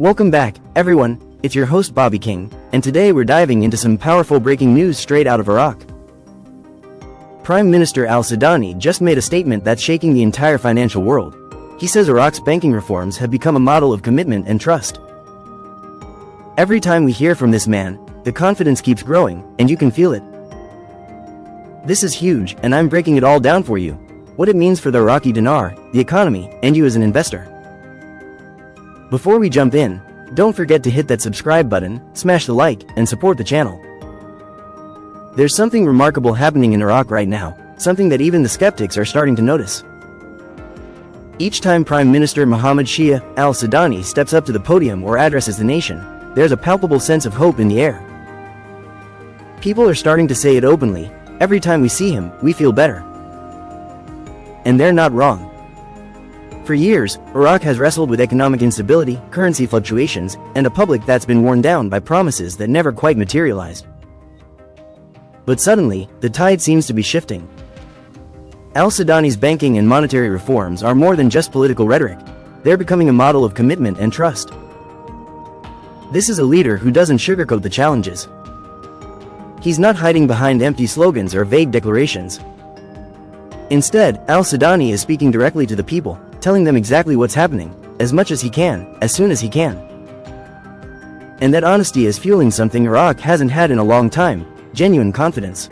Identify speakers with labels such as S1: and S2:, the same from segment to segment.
S1: Welcome back, everyone. It's your host Bobby King, and today we're diving into some powerful breaking news straight out of Iraq. Prime Minister Al-Sudani just made a statement that's shaking the entire financial world. He says Iraq's banking reforms have become a model of commitment and trust. Every time we hear from this man, the confidence keeps growing, and you can feel it. This is huge, and I'm breaking it all down for you. What it means for the Iraqi dinar, the economy, and you as an investor. Before we jump in, don't forget to hit that subscribe button, smash the like, and support the channel. There's something remarkable happening in Iraq right now, something that even the skeptics are starting to notice. Each time Prime Minister Mohammed Shia Al-Sudani steps up to the podium or addresses the nation, there's a palpable sense of hope in the air. People are starting to say it openly. Every time we see him, we feel better. And they're not wrong. For years, Iraq has wrestled with economic instability, currency fluctuations, and a public that's been worn down by promises that never quite materialized. But suddenly, the tide seems to be shifting. Al-Sudani's banking and monetary reforms are more than just political rhetoric. They're becoming a model of commitment and trust. This is a leader who doesn't sugarcoat the challenges. He's not hiding behind empty slogans or vague declarations. Instead, Al-Sudani is speaking directly to the people, telling them exactly what's happening, as much as he can, as soon as he can. And that honesty is fueling something Iraq hasn't had in a long time: genuine confidence.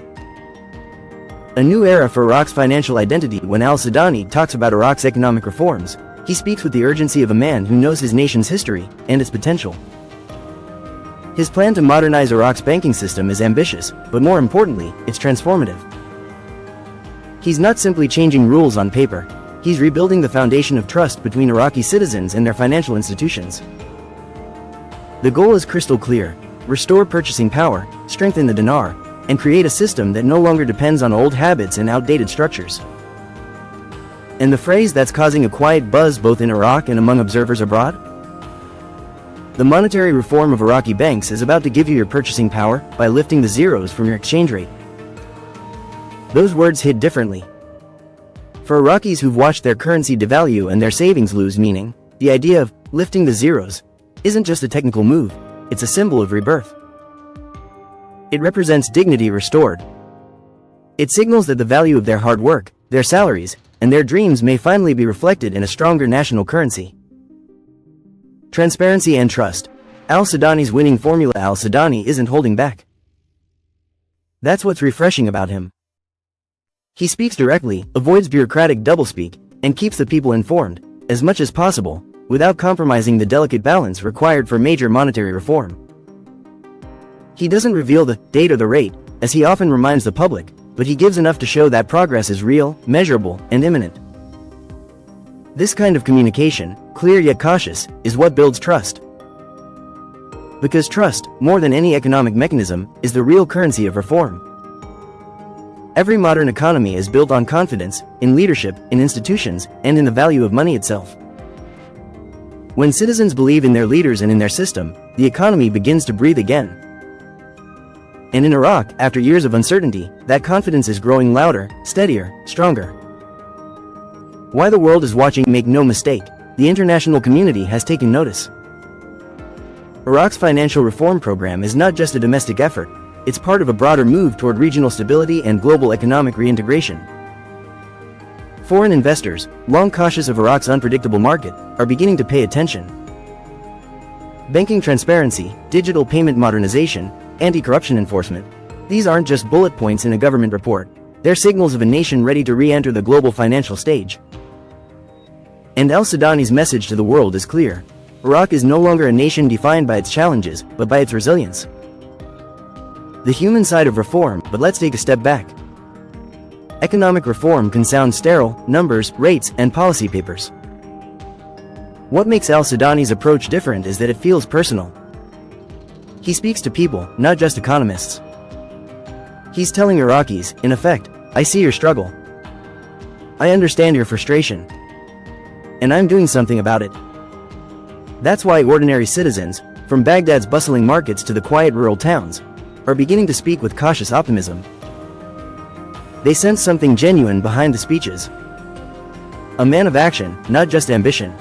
S1: A new era for Iraq's financial identity. When Al-Sudani talks about Iraq's economic reforms, he speaks with the urgency of a man who knows his nation's history and its potential. His plan to modernize Iraq's banking system is ambitious, but more importantly, it's transformative. He's not simply changing rules on paper. He's rebuilding the foundation of trust between Iraqi citizens and their financial institutions. The goal is crystal clear: restore purchasing power, strengthen the dinar, and create a system that no longer depends on old habits and outdated structures. And the phrase that's causing a quiet buzz both in Iraq and among observers abroad? The monetary reform of Iraqi banks is about to give you your purchasing power by lifting the zeros from your exchange rate. Those words hit differently. For Iraqis who've watched their currency devalue and their savings lose meaning, the idea of lifting the zeros isn't just a technical move, it's a symbol of rebirth. It represents dignity restored. It signals that the value of their hard work, their salaries, and their dreams may finally be reflected in a stronger national currency. Transparency and trust. Al-Sudani's winning formula. Al-Sudani isn't holding back. That's what's refreshing about him. He speaks directly, avoids bureaucratic doublespeak, and keeps the people informed, as much as possible, without compromising the delicate balance required for major monetary reform. He doesn't reveal the date or the rate, as he often reminds the public, but he gives enough to show that progress is real, measurable, and imminent. This kind of communication, clear yet cautious, is what builds trust. Because trust, more than any economic mechanism, is the real currency of reform. Every modern economy is built on confidence, in leadership, in institutions, and in the value of money itself. When citizens believe in their leaders and in their system, the economy begins to breathe again. And in Iraq, after years of uncertainty, that confidence is growing louder, steadier, stronger. Why the world is watching? Make no mistake, the international community has taken notice. Iraq's financial reform program is not just a domestic effort, it's part of a broader move toward regional stability and global economic reintegration. Foreign investors, long cautious of Iraq's unpredictable market, are beginning to pay attention. Banking transparency, digital payment modernization, anti-corruption enforcement. These aren't just bullet points in a government report. They're signals of a nation ready to re-enter the global financial stage. And Al-Sudani's message to the world is clear. Iraq is no longer a nation defined by its challenges, but by its resilience. The human side of reform. But let's take a step back. Economic reform can sound sterile: numbers, rates, and policy papers. What makes Al-Sudani's approach different is that it feels personal. He speaks to people, not just economists. He's telling Iraqis, in effect, I see your struggle. I understand your frustration. And I'm doing something about it. That's why ordinary citizens, from Baghdad's bustling markets to the quiet rural towns, are beginning to speak with cautious optimism. They sense something genuine behind the speeches. A man of action, not just ambition.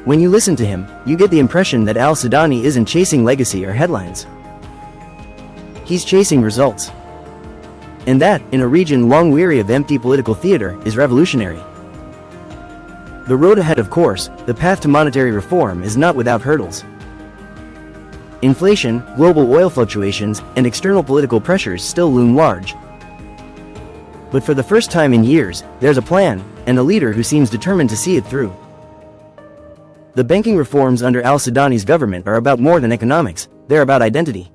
S1: When you listen to him, you get the impression that Al-Sudani isn't chasing legacy or headlines. He's chasing results. And that, in a region long weary of empty political theater, is revolutionary. The road ahead, of course, the path to monetary reform, is not without hurdles. Inflation, global oil fluctuations, and external political pressures still loom large. But for the first time in years, there's a plan, and a leader who seems determined to see it through. The banking reforms under Al-Sudani's government are about more than economics, they're about identity.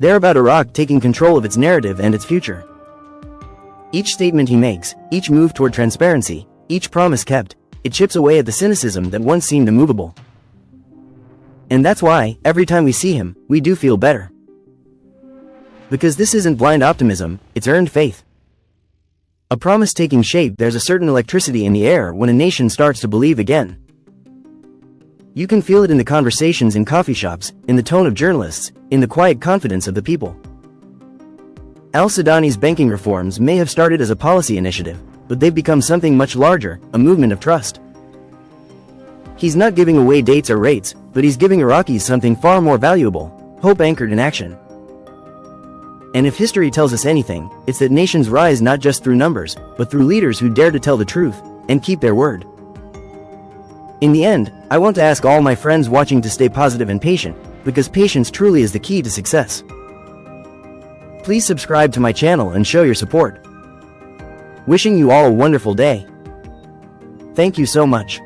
S1: They're about Iraq taking control of its narrative and its future. Each statement he makes, each move toward transparency, each promise kept, it chips away at the cynicism that once seemed immovable. And that's why, every time we see him, we do feel better. Because this isn't blind optimism, it's earned faith. A promise taking shape. There's a certain electricity in the air when a nation starts to believe again. You can feel it in the conversations in coffee shops, in the tone of journalists, in the quiet confidence of the people. Al-Sudani's banking reforms may have started as a policy initiative, but they've become something much larger, a movement of trust. He's not giving away dates or rates, but he's giving Iraqis something far more valuable, hope anchored in action. And if history tells us anything, it's that nations rise not just through numbers, but through leaders who dare to tell the truth, and keep their word. In the end, I want to ask all my friends watching to stay positive and patient, because patience truly is the key to success. Please subscribe to my channel and show your support. Wishing you all a wonderful day. Thank you so much.